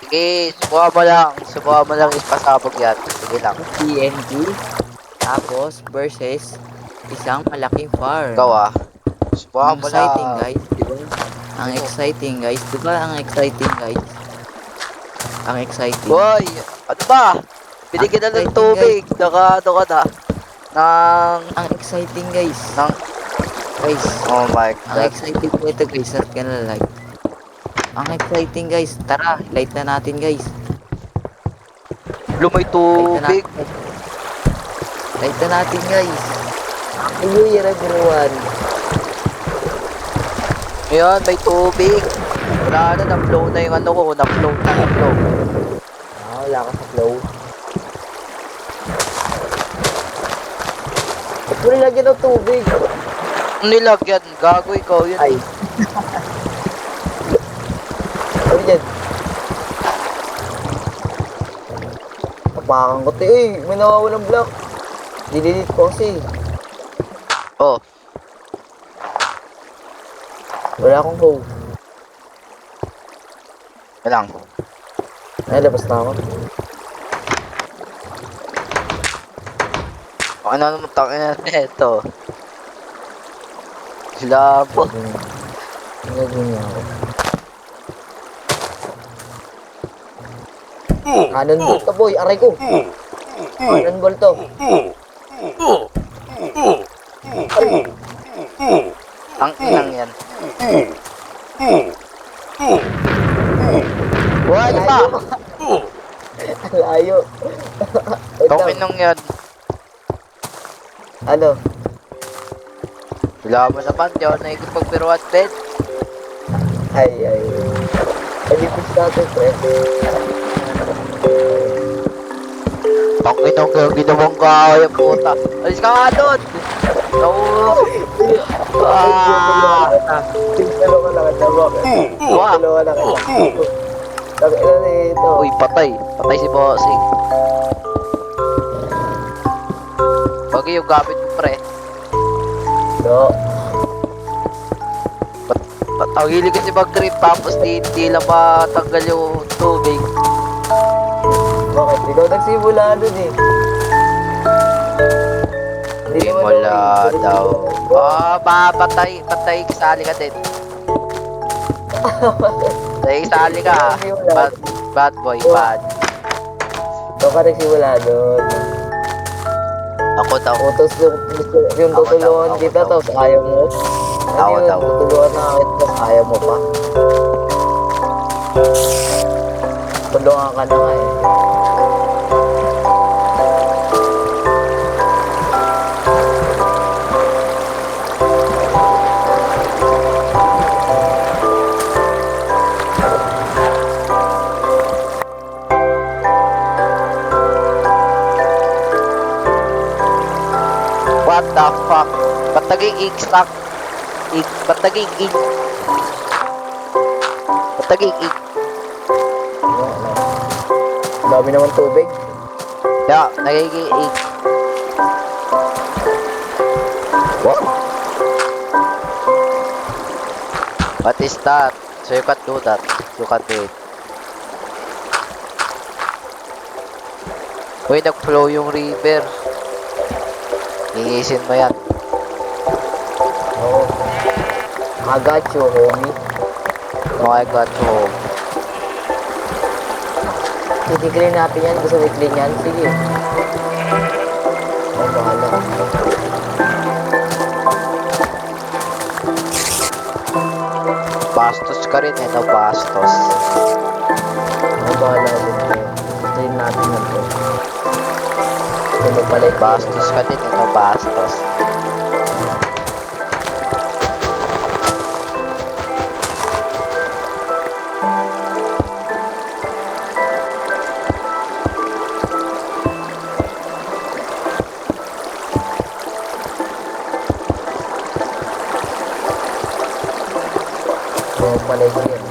Sige, subukan mo lang. Subukan mo lang ipasabog yan. Sige lang. TNT. Tapos versus isang malaking farm. Ikaw ah. Subukan Ang mo exciting lang. guys, di ba? Ang exciting guys, di ba? Ang exciting guys. Ang exciting. Boy, ano ba? Binigyan na ng Exciting, tubig. Ano ka na? Ng... Ang exciting guys. ng... Guys, Oh my ang God. exciting po ito guys. Not gonna lie. Ang exciting guys. Tara, light na natin guys. Lumay Light na tubig. natin. Light na natin guys. New Year everyone. Ayan, may tubig. Wala na, na-flow na yung ano ko. Na-flow. Wala ka sa flow. Ba't mo nilagyan ng tubig? Nilagyan. Gago ikaw yun. Ay. Ano yan? Tapakan ko tayo eh. May nawawalang block. Dinilit ko kasi. Oh. Wala akong hoe. Yan lang. Ay, labas na ako. Ano naman takin na ito. Labo. Nilagyan niya ako. Cannon bolt to boy. Aray ko. Cannon bolt to. Ang inang yan. Wala ba? Layo. Wait Ang lang. inang yan. Ano? Wala mo naman. Di ako nakikipagbiruan, Ben. Ay. Ay, ipis natin, pre. Ang inang ginawang kaya, puta. Alis ka nga doon. No. Dalawa lang ang tawag. Wow. Dalawa lang ang tawag. Ilan na ito? Uy, patay. Patay si Bossing. Bagay yung gamit mo, pre. No. Ang hilig kasi mag-grip tapos hindi lang matanggal yung tubig. Bakit? Ikaw nagsimula dun eh. Hindi wala daw. Oh, patay. Sali ka din. Sali ka. Bad boy, bad. Ikaw ka nagsimula dun. Ako daw. Tapos yung tutulungan Ako kita, daw. tapos ayaw mo. Ako Ano daw. yun? Tutulungan na kita, tapos ayaw mo pa. Tulungan ka na nga eh. What the fuck? Ba't naging ig-stack? Ba't naging ig? Ba't naging ig? Ang dami naman tubig. Yeah, nagiging ig. What? What is that? So you can do that. You can do it. Uy, nag-flow yung river. Iisin mo yan. Oo. I got you, homie. Oh, I got you. Titiklin natin yan. Gusto mo i-clean yan? Sige. Ay, bahala. Bastos ka rin eh, no? Bastos. Ay, bahala din. I-clean natin yan to. Ano pala yung Bastos ka din eh, no? Bastos. Ano pala yun?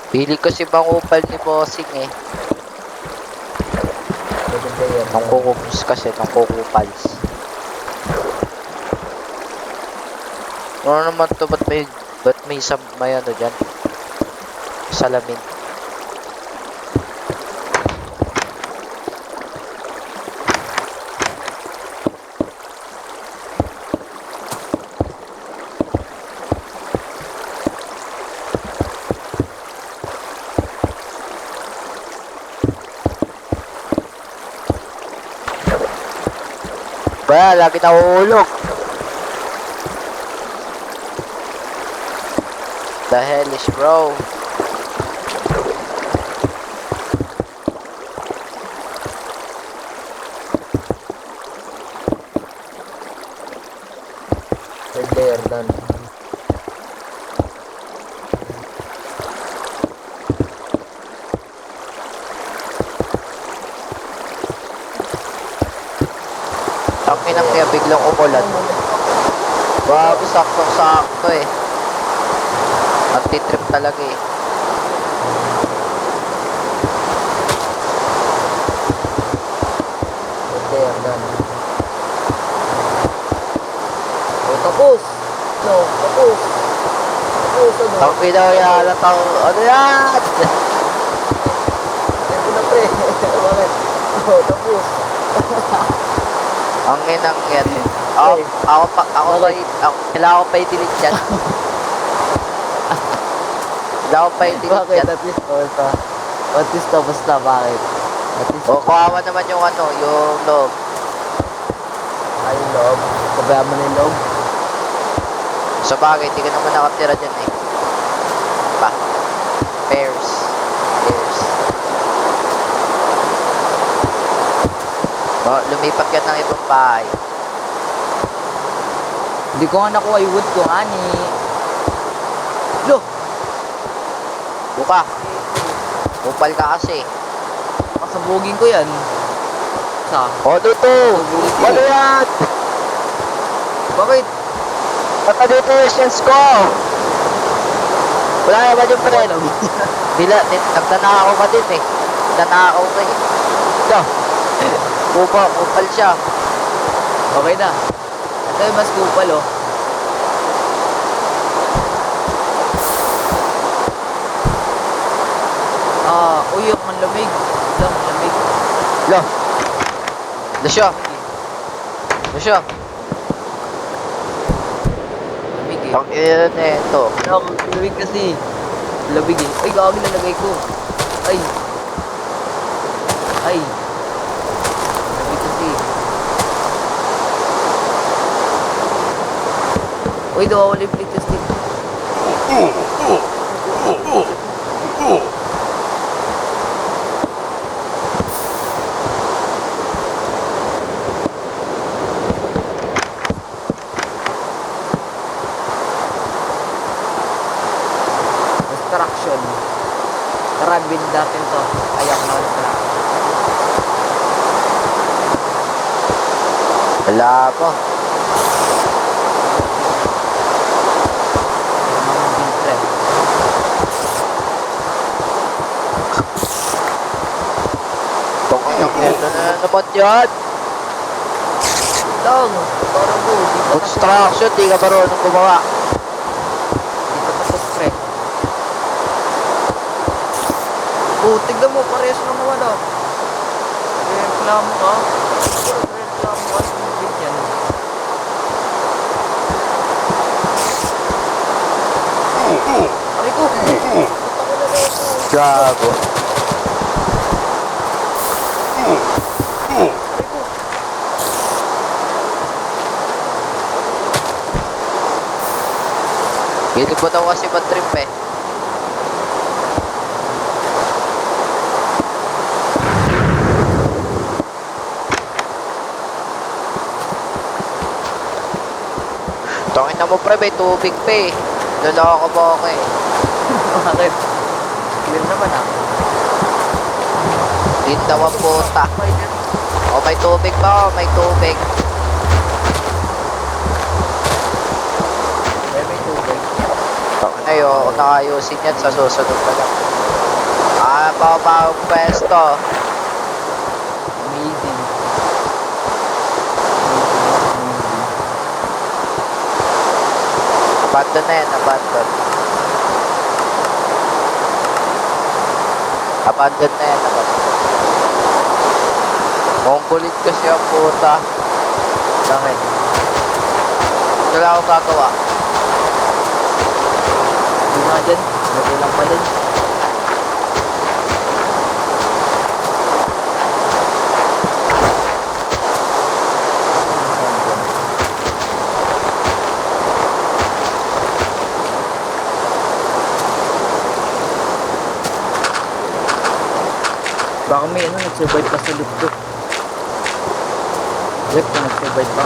Pili ko si Bangupal ni Bossing eh. Pwede player. Nung kukupus kasi, nung kukupals. Ano naman to, ba't may ano dyan? Salamin. Ba, lagi nahuhulog. The hell is bro? Third player done. Ang inang kaya biglang umulan. Bago sakto-sakto eh. Anti-trip talaga eh. Third player done. Oh, tapos! No, tapos! Tapos, ano? Ang pinaya na tao. Ano yan? Ito na pre. Bakit? Oh, tapos. Ang inang yan. Kailangan ko pa i-delete yan. Kailangan ko pa i-delete Bakit? yan. At least, oh, ito. At least, tapos na. Bakit? At least, O, kawawa naman yung ano, yung loob. ay, yung loob. Kabayaan mo na yung loob. Sa bagay, hindi ka naman nakatira dyan eh. Pa. Pairs. O, lumipat ka ng ibang bahay. Hindi ko nga nakuha yung wood ko, ani. Lo! Buka. Kupal ka kasi. Pasabugin ko yan. Sa? O, dito. Ano yan? Bakit? Baka dito yung sense ko. Wala naman yung friend. Nagdanakaw ka din eh. Nagdanakaw ka eh. Ito. Kupal siya. Okay na. Ito yung mas kupal, oh. Uy, yung manlamig. Ito, manlamig. Lo. Lasyo. Lasyo. Lamig eh. Ang ilan eh. Ito. Ano, lamig kasi. Lamig eh. Ay, gagawin na lagay ko. Ay. Ay. Lamig kasi. Uy, nawawala yung plate testing. Destruction. Tara, build natin to. Ayaw ko naman pala. Wala po. Build trap. Ang ito na naman yan. Dong! Parang mo. Construction, di ka marunong gumawa. Di pa tapos, pre. Oh, tignan mo. Parehas lang naman, oh. Reklamo ka. Reklamo ka sa mga build yan. Aray ko! Gago. Hindi po daw kasi mag-trip eh. Tangin na mo pre, may tubig pa eh. Lalaka ba ako eh. Bakit? Clear naman, ah. Lindaw ang puta. O may tubig ba? O may tubig. May tubig. Tangin na yun, kung nakayusin yan sa susunod na lang. Wala pa ako bagong pwesto. Amazing. Abandon na yan, abandon. Abandon na yan, abandon. Mukhang kulit kasi ang puta. Bakit? Wala akong gagawa. Hindi nga dyan. Lagi lang pa dyan. Baka may ano, nag-survive pa sa loot ko. Wait, kung nag-survive pa.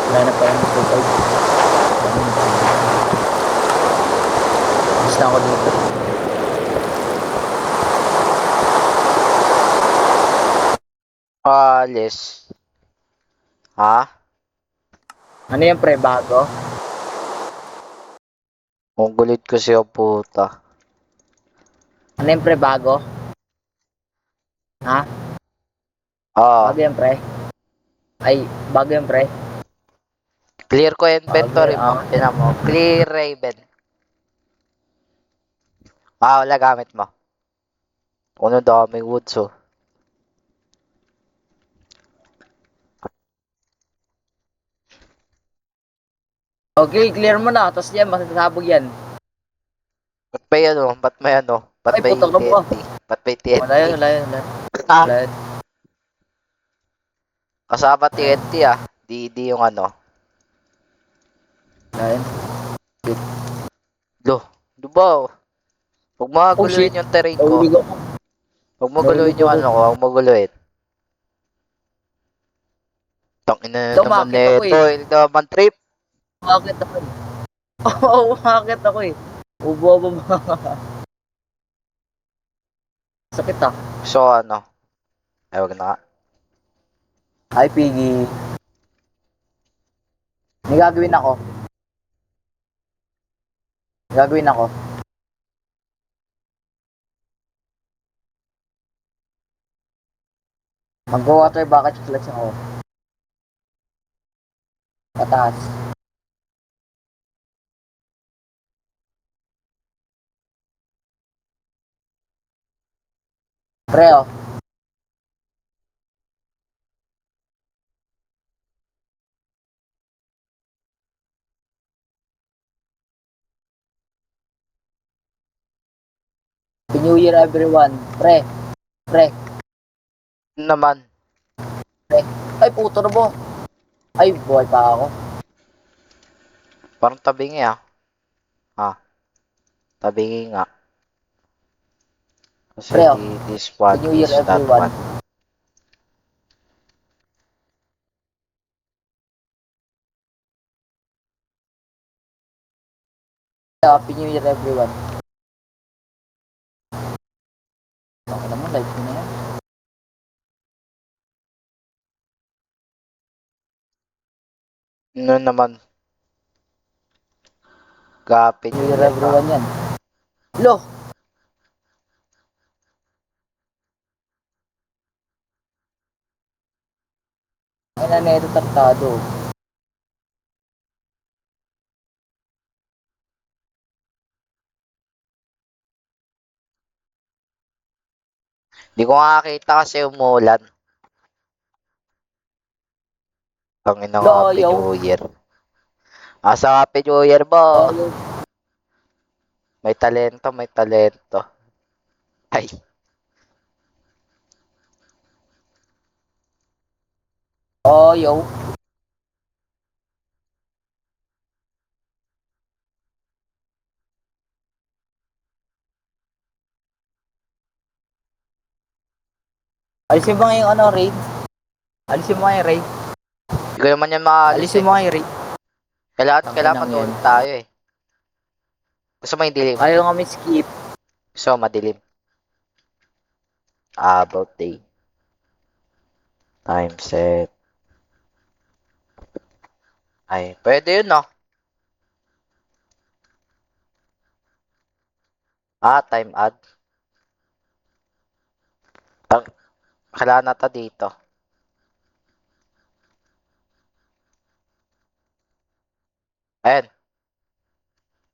Wala na pa yung nag-survive. Gusto ako dito. Alis. Ha? Ano yung pre, bago? Mukhang kulit kasi ang puta. Ano yung pre, bago? Ha? Ah, Bago yung pre? Ay, bago yung pre? clear ko yung inventory Okay, mo. Tinan mo. Clear Raven. Ah, wala gamit mo. Ano daming woods oh. Okay, clear mo na. Tapos yan, masasabog yan. Ba't may ano? Ba't may ano? Ba't Ay, may putok ka po. TNT? Ba't may TNT? Wala yun, wala yun, wala yun. Ah, Wala yun. kasama TNT ah. Di yung ano. Wala yun. Lo, diba? Huwag Oh shit. maguluhin yung terrain ko. Nahulog ako. Huwag maguluhin yung Nahulog ano ako. ko. Huwag maguluhin. Tangina na naman Umakit ako nito. eh. Hindi naman trip. Umakit ako eh. Oo, umakit ako eh. Ubo ba ba? Sakit ah. So ano? Ay, wag na nga. Hi, Piggy. May gagawin ako. May gagawin ako. Mag-water bucket collection ako. Pataas. Pre oh. Happy New Year everyone. Pre. Pre. Ano naman? Pre. Ay, puto na mo. Ay, buhay pa ako. Parang tabingi ah. Ah, tabingi nga. Kasi Pre, oh. this one New Year, is that everyone. one. Happy New Year everyone. Ako naman, live ko na yan. Ano naman? Gapit New Year everyone yan. Lo! Ay na neto tartado. Di ko makakita kasi umulan. Tangina ng Lo, Happy yo. New Year. Asa Happy New Year mo? Lo, yo. May talento, may talento. Ay, Oh, yo. Alisin mo nga yung ano, raid. Alisin mo nga yung raid. Hindi ko naman yan maalis Alisin eh. mo nga yung raid. Kailangan Tanginang matulog yan. tayo eh. Gusto mo yung dilim? Ayaw nga may skip. Gusto mo madilim? About day. Time set. Ay, pwede yun no? Time add. Kailangan nata dito. Ayan.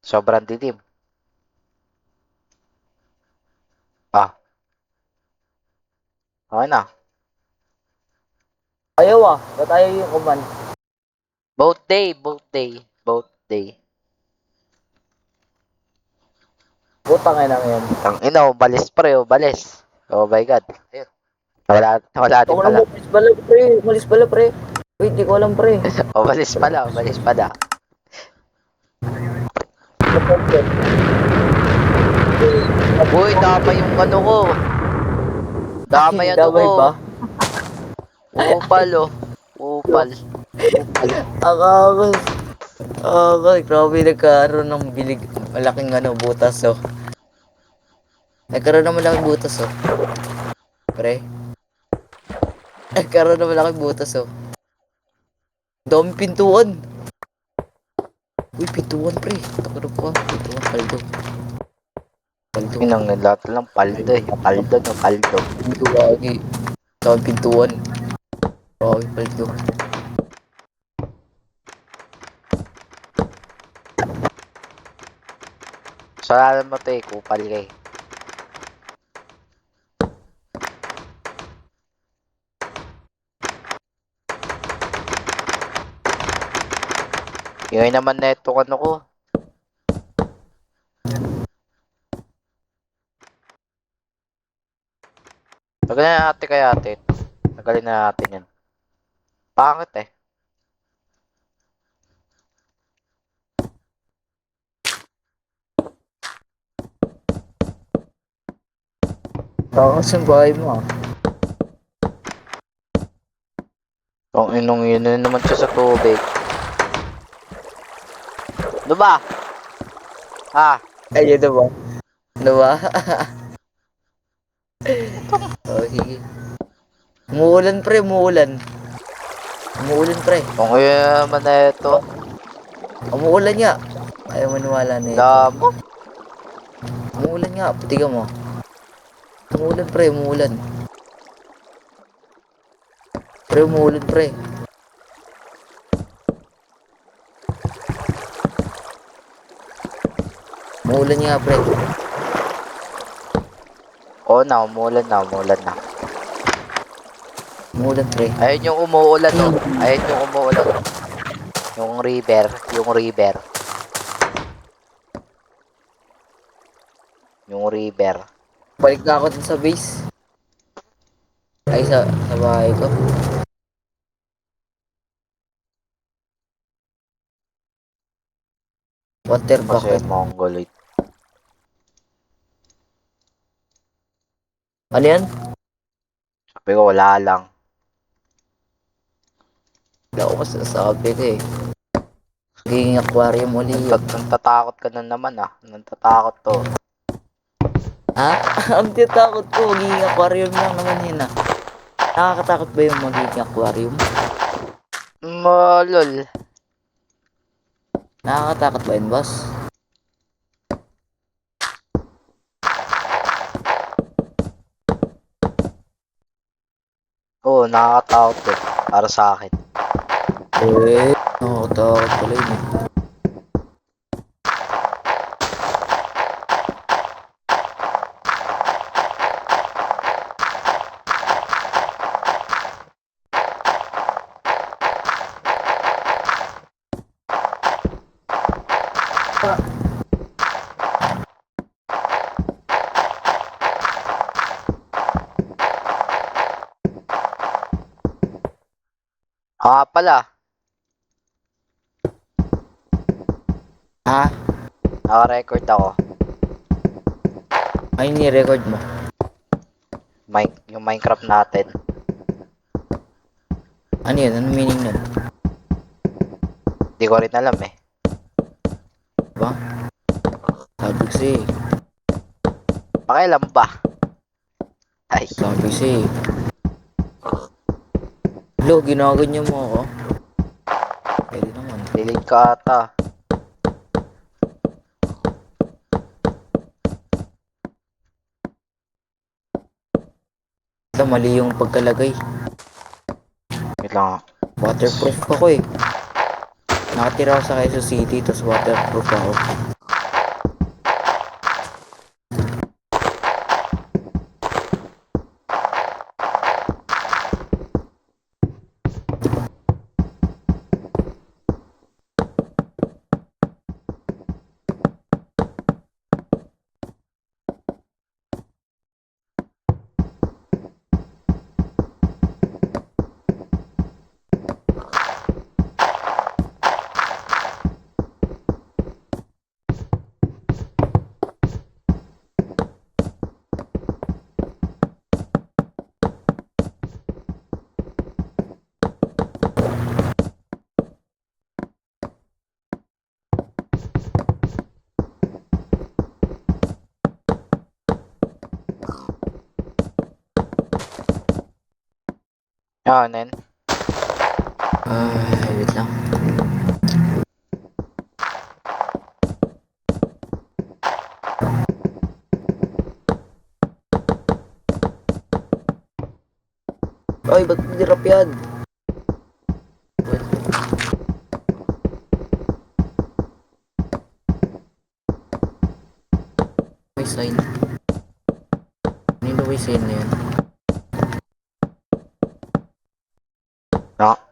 Sobrang dilim. Okay na. Ayaw ba't ayaw yung command? Both day. Putang ina yan. Ang ina, balis pre, balis. Oh my god. Ayun. Wala din Ako na pala. mo, malis pala pre. Wait, di ko alam pre. Balis pala. Uy, damay yung ano ko. Damay ano ko. Damay ba? Upal oh. Upal. Akakas. Grabe nagkaroon ng bilig. Malaking ano, butas oh. Nagkaroon ng malaking butas oh. Pre. Nagkaroon ng malaking butas oh. Dami pintuan. Uy, pintuan pre. Takot ko ah. Pintuan, paldo. Paldo. Inang lahat lang paldo eh. Paldo. Pinto lagi. Dami pintuan. Grabe, paldo. Salamat mo to eh, kupal ka eh. Yun naman na ito ano ko. Tagalin na natin kaya ate. Tagalin na natin yan. Pangit eh. Takas ang bahay mo ah. Kung inong yun na naman siya sa tubig. Ano ba? Ayun na ba? Ano ba? Oh, sige. Umuulan pre, umuulan. Umuulan pre. Kung yun naman na ito. Umuulan nga. Ayaw maniwala na ito. Damo. Umuulan nga, patigan mo. Umuulan pre, umuulan. Pre, umuulan pre. Umuulan nga pre. Oo na, umuulan na. Umuulan pre. Ayun yung umuulan oh. Ayun yung umuulan. Yung river. Yung river. Balik na ako dun sa base. Ay, sa bahay ko. Water Kasi bucket. mongoloid. Ano yan? Sabi ko wala lang. Wala ako masasabi ko eh. Magiging aquarium uli yun. Natatakot ka na naman ah. Natatakot to. Ha? Ang tinatakot ko, magiging aquarium lang naman yun ah. Nakakatakot ba yung magiging aquarium? Lol. Nakakatakot ba yun, boss? Oo, nakakatakot din. Para sa akin. Nakakatakot pala yun eh. Pala. Ha? Naka-record ako. Ay, ni-record mo. Yung Minecraft natin. Ano yun? Ano meaning nun? Di ko rin alam eh. Diba? Sabi kasi, Pakialam ba? Ay, sabi kasi. Lo, ginaganyan mo ako. Pwede naman. dilig ka ata. Ito, mali yung pagkalagay. Wait lang. Waterproof ako eh. Nakatira ako sa Quezon City, tapos waterproof ako. Yan, Ay, wait lang. Ay, ba't nirap yan? May sign. Ano yung may sign na yan? No.